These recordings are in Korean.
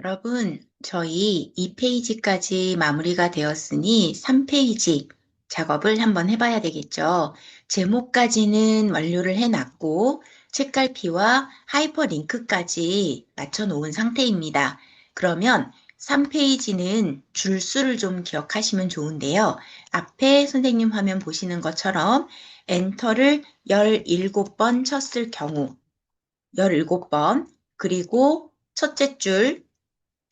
여러분, 저희 2페이지까지 마무리가 되었으니 3페이지 작업을 한번 해봐야 되겠죠. 제목까지는 완료를 해놨고 책갈피와 하이퍼링크까지 맞춰놓은 상태입니다. 그러면 3페이지는 줄수를 좀 기억하시면 좋은데요. 앞에 선생님 화면 보시는 것처럼 엔터를 17번 쳤을 경우 17번, 그리고 첫째 줄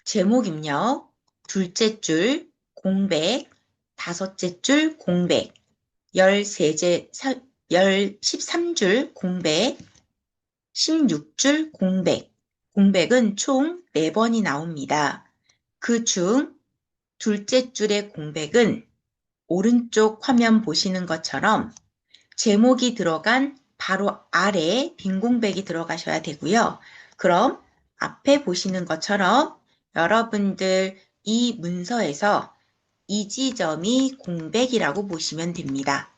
제목 입력, 둘째 줄 공백, 다섯째 줄 공백, 13줄 공백, 16줄 공백. 공백은 총 4번이 나옵니다. 그 중 둘째 줄의 공백은 오른쪽 화면 보시는 것처럼 제목이 들어간 바로 아래 빈 공백이 들어가셔야 되고요. 그럼 앞에 보시는 것처럼 여러분들 이 문서에서 이 지점이 공백이라고 보시면 됩니다.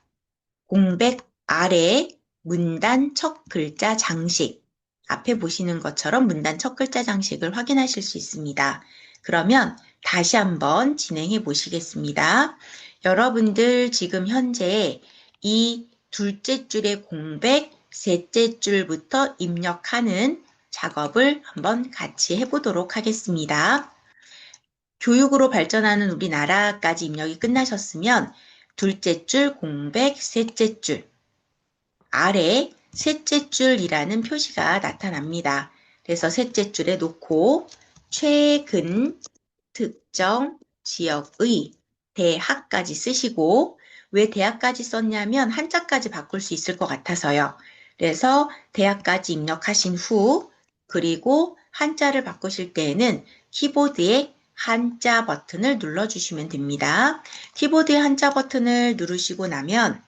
공백 아래 문단 첫 글자 장식. 앞에 보시는 것처럼 문단 첫 글자 장식을 확인하실 수 있습니다. 그러면 다시 한번 진행해 보시겠습니다. 여러분들 지금 현재 이 둘째 줄의 공백, 셋째 줄부터 입력하는 작업을 한번 같이 해보도록 하겠습니다. 교육으로 발전하는 우리나라까지 입력이 끝나셨으면 둘째 줄 공백, 셋째 줄 아래 셋째 줄이라는 표시가 나타납니다. 그래서 셋째 줄에 놓고 최근 특정 지역의 대학까지 쓰시고 왜 대학까지 썼냐면 한자까지 바꿀 수 있을 것 같아서요. 그래서 대학까지 입력하신 후 그리고 한자를 바꾸실 때에는 키보드에 한자 버튼을 눌러주시면 됩니다. 키보드의 한자 버튼을 누르시고 나면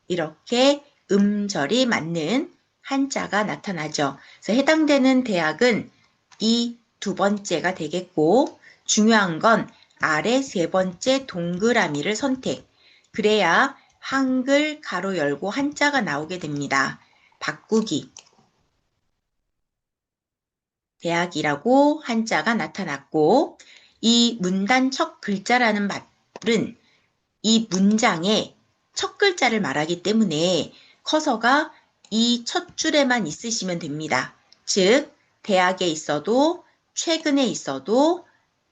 이렇게 음절이 맞는 한자가 나타나죠. 그래서 해당되는 대학은 이 두 번째가 되겠고 중요한 건 아래 세 번째 동그라미를 선택. 그래야 한글 가로 열고 한자가 나오게 됩니다. 바꾸기. 대학이라고 한자가 나타났고 이 문단 첫 글자라는 말은 이 문장의 첫 글자를 말하기 때문에 커서가 이 첫 줄에만 있으시면 됩니다. 즉, 대학에 있어도 최근에 있어도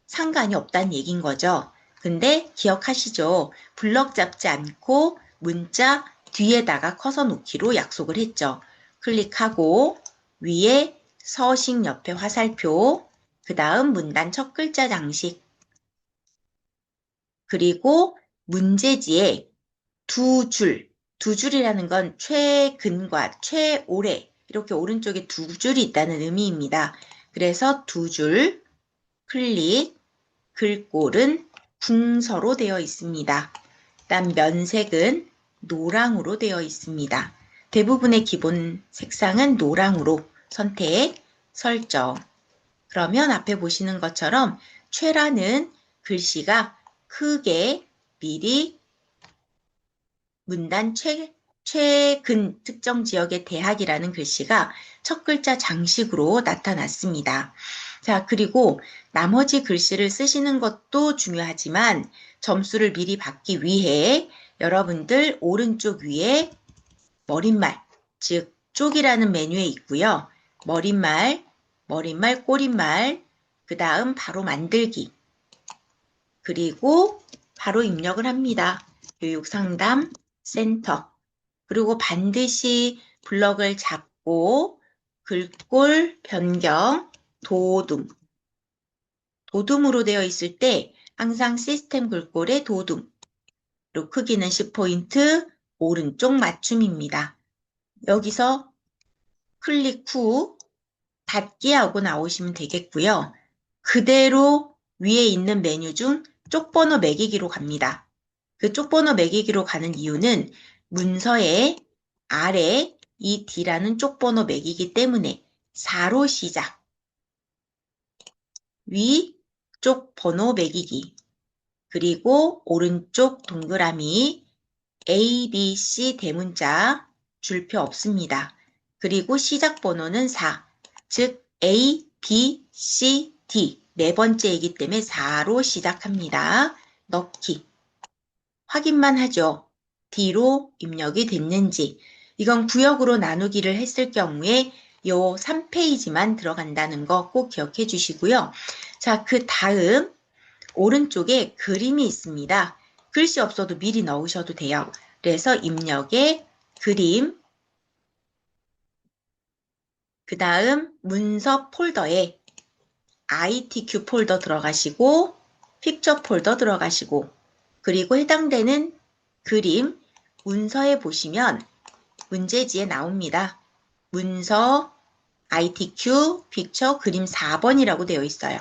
상관이 없다는 얘기인 거죠. 근데 기억하시죠? 블럭 잡지 않고 문자 뒤에다가 커서 놓기로 약속을 했죠. 클릭하고 위에 서식 옆에 화살표, 그 다음 문단 첫 글자 장식, 그리고 문제지에 두 줄이라는 건 최근과 최오래 이렇게 오른쪽에 두 줄이 있다는 의미입니다. 그래서 두 줄 클릭, 글꼴은 궁서로 되어 있습니다. 그다음 면색은 노랑으로 되어 있습니다. 대부분의 기본 색상은 노랑으로 선택, 설정. 그러면 앞에 보시는 것처럼 최라는 글씨가 크게 미리 문단 최근 특정 지역의 대학이라는 글씨가 첫 글자 장식으로 나타났습니다. 자, 그리고 나머지 글씨를 쓰시는 것도 중요하지만 점수를 미리 받기 위해 여러분들 오른쪽 위에 머릿말, 즉 쪽이라는 메뉴에 있고요. 머릿말, 꼬릿말, 그 다음 바로 만들기, 그리고 바로 입력을 합니다. 교육상담 센터. 그리고 반드시 블럭을 잡고 글꼴 변경, 도둠. 도둠으로 되어 있을 때 항상 시스템 글꼴의 도둠. 그리고 크기는 10포인트, 오른쪽 맞춤입니다. 여기서 클릭 후 닫기 하고 나오시면 되겠고요. 그대로 위에 있는 메뉴 중 쪽번호 매기기로 갑니다. 그 쪽번호 매기기로 가는 이유는 문서의 아래 이 D라는 쪽번호 매기기 때문에 4로 시작, 위 쪽번호 매기기, 그리고 오른쪽 동그라미 A, B, C 대문자 줄표 없습니다. 그리고 시작 번호는 4, 즉 A, B, C, D 네 번째이기 때문에 4로 시작합니다. 넣기. 확인만 하죠. D로 입력이 됐는지. 이건 구역으로 나누기를 했을 경우에 요 3페이지만 들어간다는 거 꼭 기억해 주시고요. 자, 그 다음 오른쪽에 그림이 있습니다. 글씨 없어도 미리 넣으셔도 돼요. 그래서 입력에 그림, 그 다음 문서 폴더에 ITQ 폴더 들어가시고 픽처 폴더 들어가시고 그리고 해당되는 그림 문서에 보시면 문제지에 나옵니다. 문서 ITQ 픽처 그림 4번이라고 되어 있어요.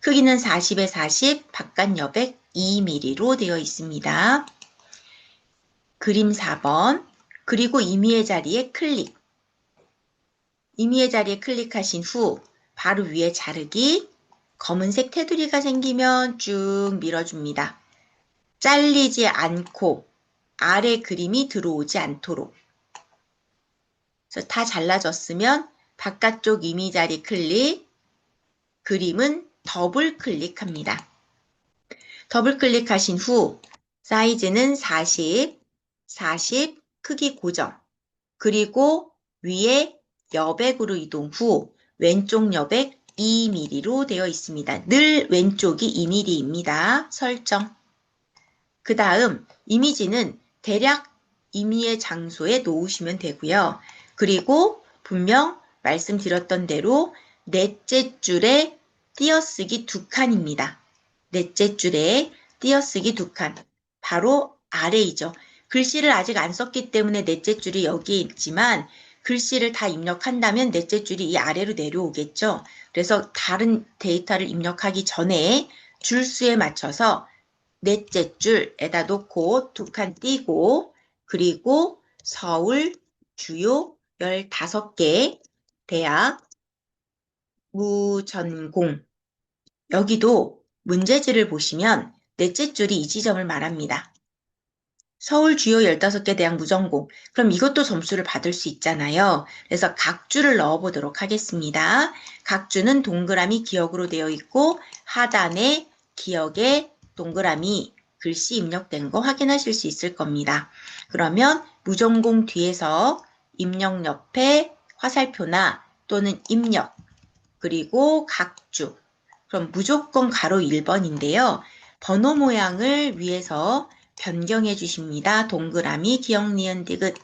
크기는 40에 40, 바깥 여백 2mm로 되어 있습니다. 그림 4번 그리고 임의의 자리에 클릭. 임의의 자리에 클릭하신 후 바로 위에 자르기 검은색 테두리가 생기면 쭉 밀어줍니다. 잘리지 않고 아래 그림이 들어오지 않도록. 그래서 다 잘라졌으면 바깥쪽 임의 자리 클릭, 그림은 더블 클릭합니다. 더블 클릭하신 후 사이즈는 40, 40 크기 고정, 그리고 위에 여백으로 이동 후 왼쪽 여백 2mm로 되어 있습니다. 늘 왼쪽이 2mm입니다. 설정. 그 다음 이미지는 대략 임의의 장소에 놓으시면 되고요. 그리고 분명 말씀드렸던 대로 넷째 줄에 띄어쓰기 2칸입니다. 넷째 줄에 띄어쓰기 2칸. 바로 아래이죠. 글씨를 아직 안 썼기 때문에 넷째 줄이 여기에 있지만 글씨를 다 입력한다면 넷째 줄이 이 아래로 내려오겠죠. 그래서 다른 데이터를 입력하기 전에 줄수에 맞춰서 넷째 줄에다 놓고 2칸 띄고 그리고 서울 주요 15개 대학 무전공 여기도 문제지를 보시면 넷째 줄이 이 지점을 말합니다. 서울 주요 15개 대학 무전공. 그럼 이것도 점수를 받을 수 있잖아요. 그래서 각 줄을 넣어보도록 하겠습니다. 각 줄은 동그라미 기억으로 되어 있고 하단에 기억에 동그라미 글씨 입력된 거 확인하실 수 있을 겁니다. 그러면 무전공 뒤에서 입력 옆에 화살표나 또는 입력 그리고 각주 그럼 무조건 가로 1번인데요. 번호 모양을 위해서 변경해 주십니다. 동그라미, 기억, 니은, 디귿.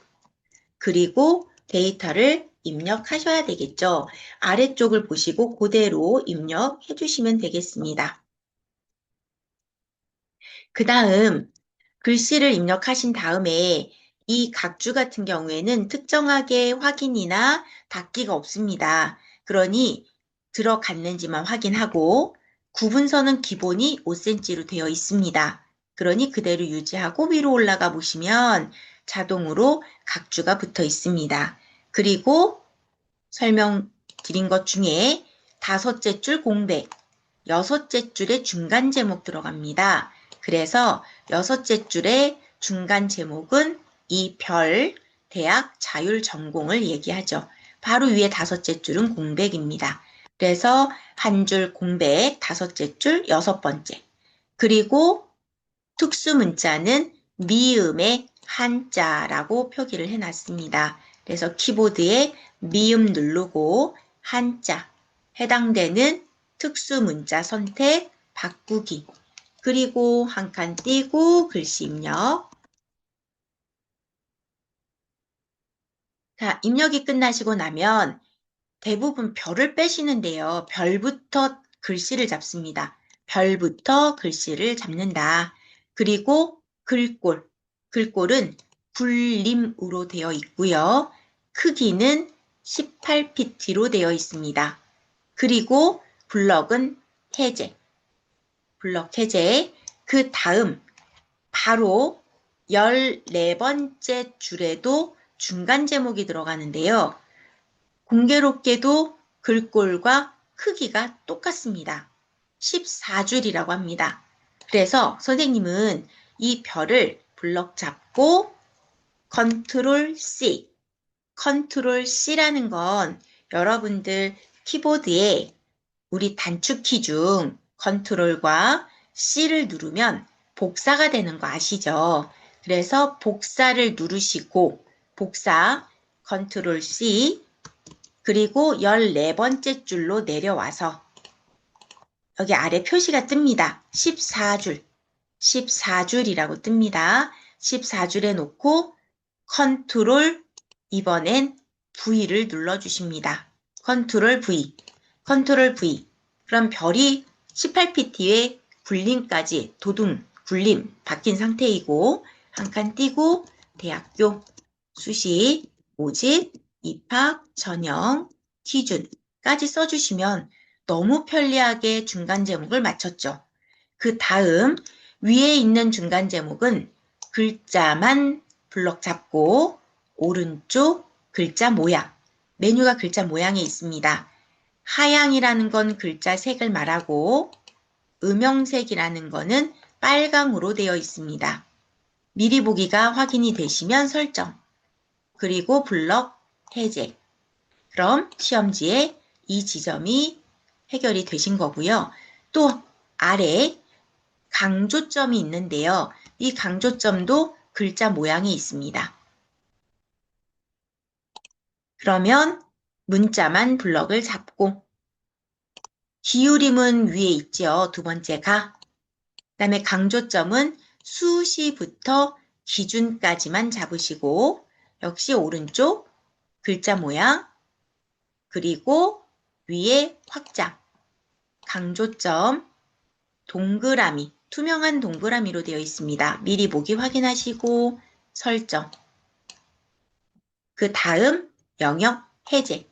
그리고 데이터를 입력하셔야 되겠죠. 아래쪽을 보시고 그대로 입력해 주시면 되겠습니다. 그 다음 글씨를 입력하신 다음에 이 각주 같은 경우에는 특정하게 확인이나 닫기가 없습니다. 그러니 들어갔는지만 확인하고 구분선은 기본이 5cm로 되어 있습니다. 그러니 그대로 유지하고 위로 올라가 보시면 자동으로 각주가 붙어 있습니다. 그리고 설명드린 것 중에 5째 줄 공백, 6째 줄에 중간 제목 들어갑니다. 그래서 6째 줄의 중간 제목은 이 별, 대학, 자율 전공을 얘기하죠. 바로 위에 5째 줄은 공백입니다. 그래서 한 줄 공백, 5째 줄, 6번째. 그리고 특수 문자는 미음의 한자라고 표기를 해놨습니다. 그래서 키보드에 미음 누르고 한자, 해당되는 특수 문자 선택, 바꾸기, 그리고 한 칸 띄고 글씨 입력. 자, 입력이 끝나시고 나면 대부분 별을 빼시는데요. 별부터 글씨를 잡습니다. 별부터 글씨를 잡는다. 그리고 글꼴. 글꼴은 굴림으로 되어 있고요. 크기는 18pt로 되어 있습니다. 그리고 블럭은 해제. 블럭 해제. 그 다음 바로 14번째 줄에도 중간 제목이 들어가는데요. 공교롭게도 글꼴과 크기가 똑같습니다. 14줄이라고 합니다. 그래서 선생님은 이 별을 블럭 잡고 컨트롤 C, 컨트롤 C라는 건 여러분들 키보드에 우리 단축키 중 컨트롤과 C를 누르면 복사가 되는 거 아시죠? 그래서 복사를 누르시고 복사 컨트롤 C 그리고 14번째 줄로 내려와서 여기 아래 표시가 뜹니다. 14줄, 14줄이라고 뜹니다. 14줄에 놓고 컨트롤 이번엔 V를 눌러주십니다. 컨트롤 V, 컨트롤 V. 그럼 별이 18pt에 굴림까지 도둠, 굴림 바뀐 상태이고 한 칸 띄고 대학교, 수시, 모집, 입학, 전형, 기준까지 써주시면 너무 편리하게 중간 제목을 맞췄죠. 그 다음 위에 있는 중간 제목은 글자만 블럭 잡고 오른쪽 글자 모양, 메뉴가 글자 모양에 있습니다. 하양이라는 건 글자 색을 말하고 음영색이라는 거는 빨강으로 되어 있습니다. 미리 보기가 확인이 되시면 설정, 그리고 블럭 해제. 그럼 시험지에 이 지점이 해결이 되신 거고요. 또 아래 강조점이 있는데요. 이 강조점도 글자 모양이 있습니다. 그러면 문자만 블럭을 잡고 기울임은 위에 있죠. 두 번째가. 그다음에 강조점은 수시부터 기준까지만 잡으시고 역시 오른쪽 글자 모양 그리고 위에 확장 강조점 동그라미 투명한 동그라미로 되어 있습니다. 미리 보기 확인하시고 설정 그 다음 영역 해제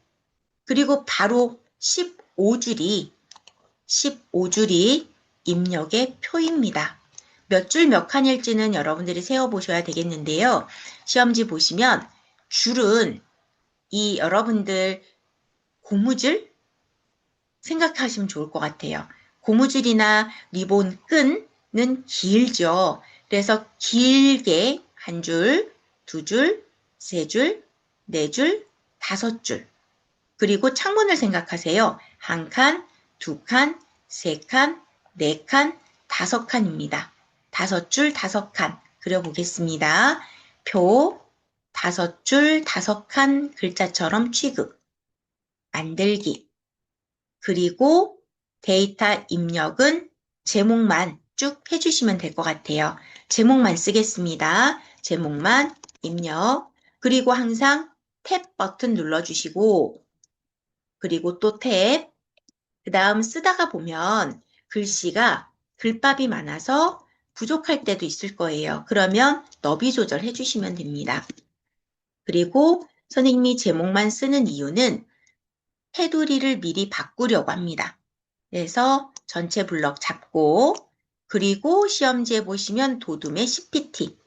그리고 바로 15줄이 입력의 표입니다. 몇 줄 몇 칸일지는 여러분들이 세어보셔야 되겠는데요. 시험지 보시면 줄은 이 여러분들 고무줄 생각하시면 좋을 것 같아요. 고무줄이나 리본 끈은 길죠. 그래서 길게 한 줄, 두 줄, 세 줄, 네 줄, 다섯 줄. 그리고 창문을 생각하세요. 한 칸, 두 칸, 세 칸, 네 칸, 다섯 칸입니다. 다섯 줄, 다섯 칸 그려보겠습니다. 표, 다섯 줄, 다섯 칸 글자처럼 취급, 만들기. 그리고 데이터 입력은 제목만 쭉 해주시면 될 것 같아요. 제목만 쓰겠습니다. 제목만 입력. 그리고 항상 탭 버튼 눌러주시고 그리고 또 탭. 그 다음 쓰다가 보면 글씨가 글밥이 많아서 부족할 때도 있을 거예요. 그러면 너비 조절해 주시면 됩니다. 그리고 선생님이 제목만 쓰는 이유는 테두리를 미리 바꾸려고 합니다. 그래서 전체 블럭 잡고 그리고 시험지에 보시면 도둠의 CPT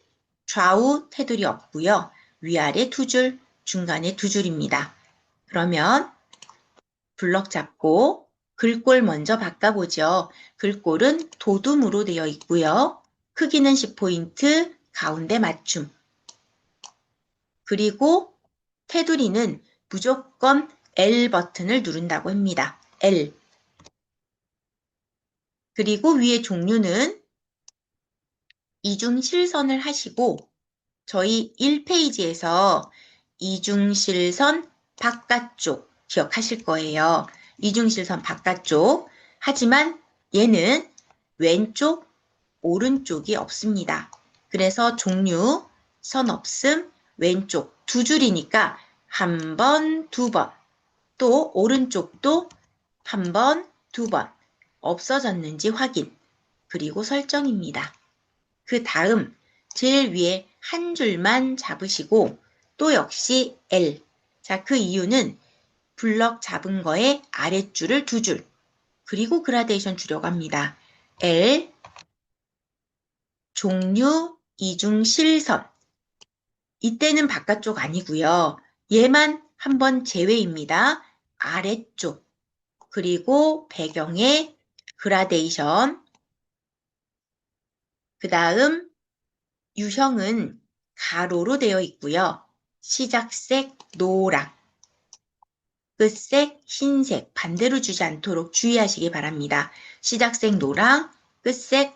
좌우 테두리 없고요. 위아래 두 줄, 중간에 두 줄입니다. 그러면 블럭 잡고 글꼴 먼저 바꿔보죠. 글꼴은 도둠으로 되어 있고요. 크기는 10포인트, 가운데 맞춤. 그리고 테두리는 무조건 L 버튼을 누른다고 합니다. L. 그리고 위에 종류는 이중실선을 하시고 저희 1페이지에서 이중실선 바깥쪽 기억하실 거예요. 이중실선 바깥쪽. 하지만 얘는 왼쪽, 오른쪽이 없습니다. 그래서 종류, 선 없음, 왼쪽 두 줄이니까 한 번, 두 번. 또 오른쪽도 한 번, 두 번. 없어졌는지 확인. 그리고 설정입니다. 그 다음 제일 위에 한 줄만 잡으시고 또 역시 L. 자, 그 이유는 블럭 잡은 거에 아랫줄을 두 줄. 그리고 그라데이션 주려고 합니다. L. 종류 이중실선. 이때는 바깥쪽 아니고요. 얘만 한번 제외입니다. 아래쪽. 그리고 배경에 그라데이션. 그 다음 유형은 가로로 되어 있고요. 시작색 노랑. 끝색 흰색 반대로 주지 않도록 주의하시기 바랍니다. 시작색 노랑, 끝색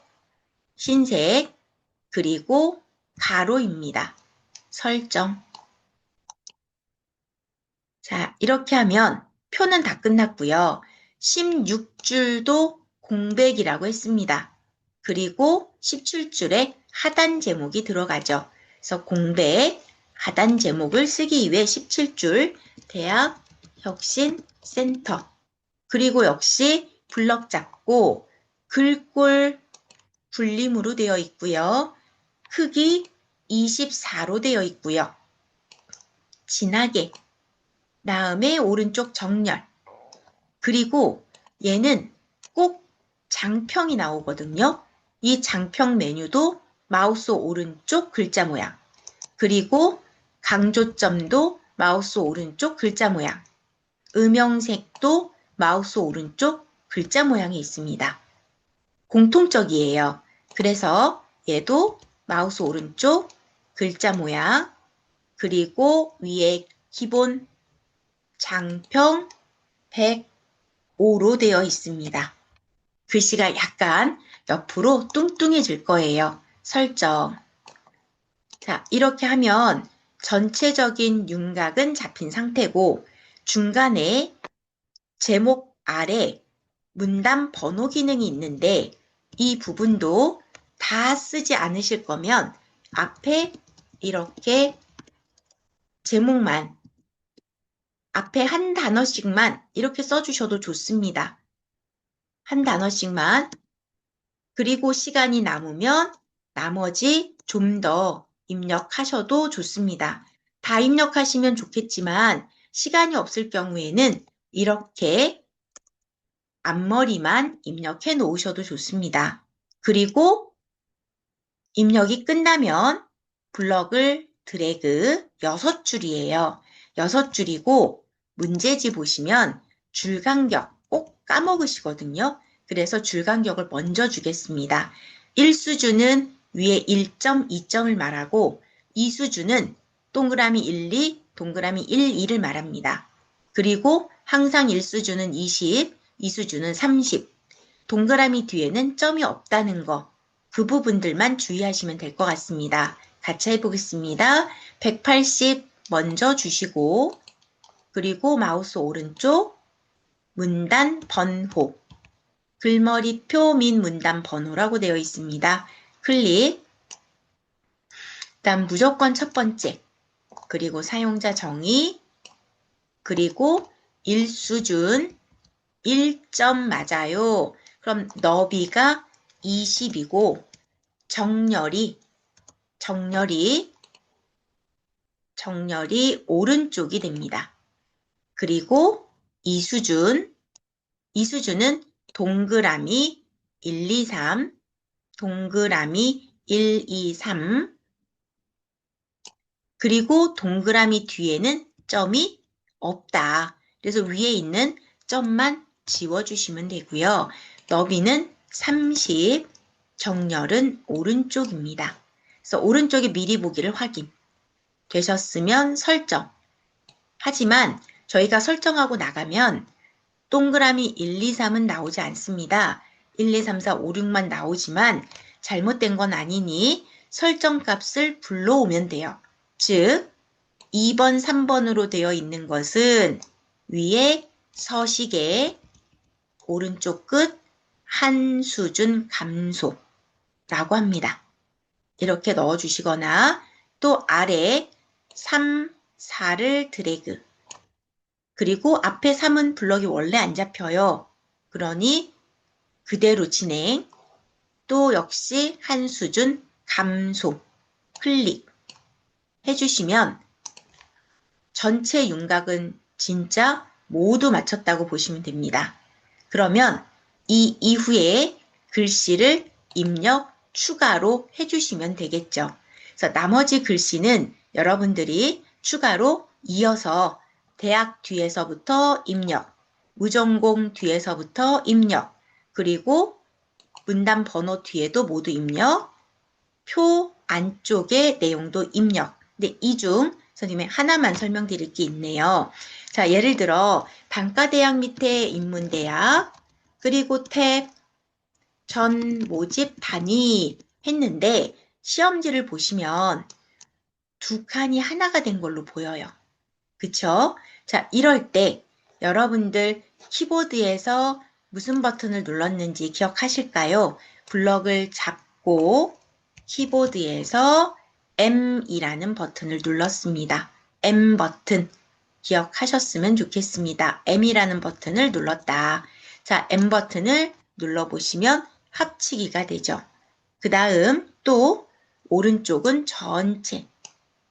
흰색, 그리고 가로입니다. 설정. 자, 이렇게 하면 표는 다 끝났고요. 16줄도 공백이라고 했습니다. 그리고 17줄에 하단 제목이 들어가죠. 그래서 공백, 하단 제목을 쓰기 위해 17줄 대학 혁신센터. 그리고 역시 블럭 잡고 글꼴 분림으로 되어 있고요. 크기 24로 되어 있고요. 진하게 다음에 오른쪽 정렬. 그리고 얘는 꼭 장평이 나오거든요. 이 장평 메뉴도 마우스 오른쪽 글자 모양. 그리고 강조점도 마우스 오른쪽 글자 모양. 음영색도 마우스 오른쪽 글자 모양이 있습니다. 공통적이에요. 그래서 얘도 마우스 오른쪽 글자 모양, 그리고 위에 기본 장평 105로 되어 있습니다. 글씨가 약간 옆으로 뚱뚱해질 거예요. 설정. 자, 이렇게 하면 전체적인 윤곽은 잡힌 상태고 중간에 제목 아래 문단 번호 기능이 있는데 이 부분도 다 쓰지 않으실 거면 앞에 이렇게 제목만 앞에 한 단어씩만 이렇게 써주셔도 좋습니다. 한 단어씩만. 그리고 시간이 남으면 나머지 좀 더 입력하셔도 좋습니다. 다 입력하시면 좋겠지만 시간이 없을 경우에는 이렇게 앞머리만 입력해 놓으셔도 좋습니다. 그리고 입력이 끝나면 블럭을 드래그 6줄이에요. 6줄이고 문제지 보시면 줄 간격 꼭 까먹으시거든요. 그래서 줄 간격을 먼저 주겠습니다. 1수준은 위에 1점, 2점을 말하고 2수준은 동그라미 1, 2, 동그라미 1, 2를 말합니다. 그리고 항상 1수준은 20, 2수준은 30, 동그라미 뒤에는 점이 없다는 거, 그 부분들만 주의하시면 될 것 같습니다. 같이 해보겠습니다. 180 먼저 주시고 그리고 마우스 오른쪽 문단 번호, 글머리표 및 문단 번호라고 되어 있습니다. 클릭. 다음 무조건 첫 번째, 그리고 사용자 정의, 그리고 1수준 1점 맞아요. 그럼 너비가 20이고 정렬이 오른쪽이 됩니다. 그리고 이수준은 동그라미 1, 2, 3, 동그라미 1, 2, 3, 그리고 동그라미 뒤에는 점이 없다. 그래서 위에 있는 점만 지워주시면 되고요. 너비는 30, 정렬은 오른쪽입니다. 그래서 오른쪽에 미리 보기를 확인. 되셨으면 설정. 하지만 저희가 설정하고 나가면 동그라미 1, 2, 3은 나오지 않습니다. 1, 2, 3, 4, 5, 6만 나오지만 잘못된 건 아니니 설정 값을 불러오면 돼요. 즉 2번, 3번으로 되어 있는 것은 위에 서식에 오른쪽 끝 한 수준 감소라고 합니다. 이렇게 넣어주시거나 또 아래 3, 4를 드래그. 그리고 앞에 3은 블럭이 원래 안 잡혀요. 그러니 그대로 진행. 또 역시 한 수준 감소. 클릭 해주시면 전체 윤곽은 진짜 모두 맞췄다고 보시면 됩니다. 그러면 이 이후에 글씨를 입력, 추가로 해주시면 되겠죠. 그래서 나머지 글씨는 여러분들이 추가로 이어서 대학 뒤에서부터 입력, 무전공 뒤에서부터 입력, 그리고 문단 번호 뒤에도 모두 입력, 표 안쪽의 내용도 입력. 근데 이 중 선생님이 하나만 설명드릴 게 있네요. 자, 예를 들어 단과대학 밑에 인문대학 그리고 탭 전 모집 단위 했는데 시험지를 보시면 두 칸이 하나가 된 걸로 보여요. 그쵸? 자, 이럴 때 여러분들 키보드에서 무슨 버튼을 눌렀는지 기억하실까요? 블럭을 잡고 키보드에서 M이라는 버튼을 눌렀습니다. M 버튼 기억하셨으면 좋겠습니다. M이라는 버튼을 눌렀다. 자, M 버튼을 눌러보시면 합치기가 되죠. 그 다음 또 오른쪽은 전체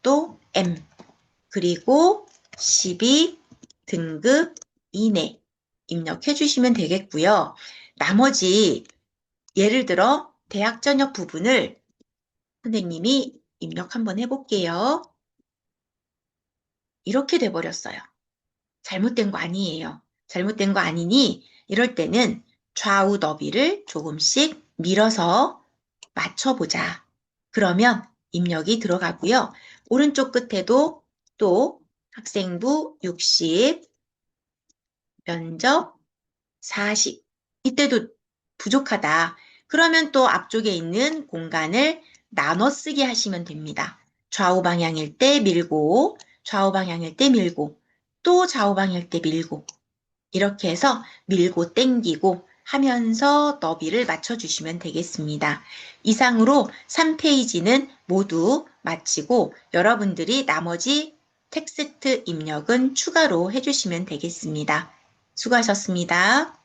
또 M 그리고 12 등급 이내 입력해 주시면 되겠고요. 나머지 예를 들어 대학 전역 부분을 선생님이 입력 한번 해볼게요. 이렇게 돼버렸어요. 잘못된 거 아니에요. 잘못된 거 아니니 이럴 때는 좌우 너비를 조금씩 밀어서 맞춰보자. 그러면 입력이 들어가고요. 오른쪽 끝에도 또 학생부 60, 면접 40. 이때도 부족하다. 그러면 또 앞쪽에 있는 공간을 나눠 쓰기 하시면 됩니다. 좌우 방향일 때 밀고, 좌우 방향일 때 밀고, 또 좌우 방향일 때 밀고, 이렇게 해서 밀고 땡기고 하면서 너비를 맞춰주시면 되겠습니다. 이상으로 3페이지는 모두 마치고 여러분들이 나머지 텍스트 입력은 추가로 해주시면 되겠습니다. 수고하셨습니다.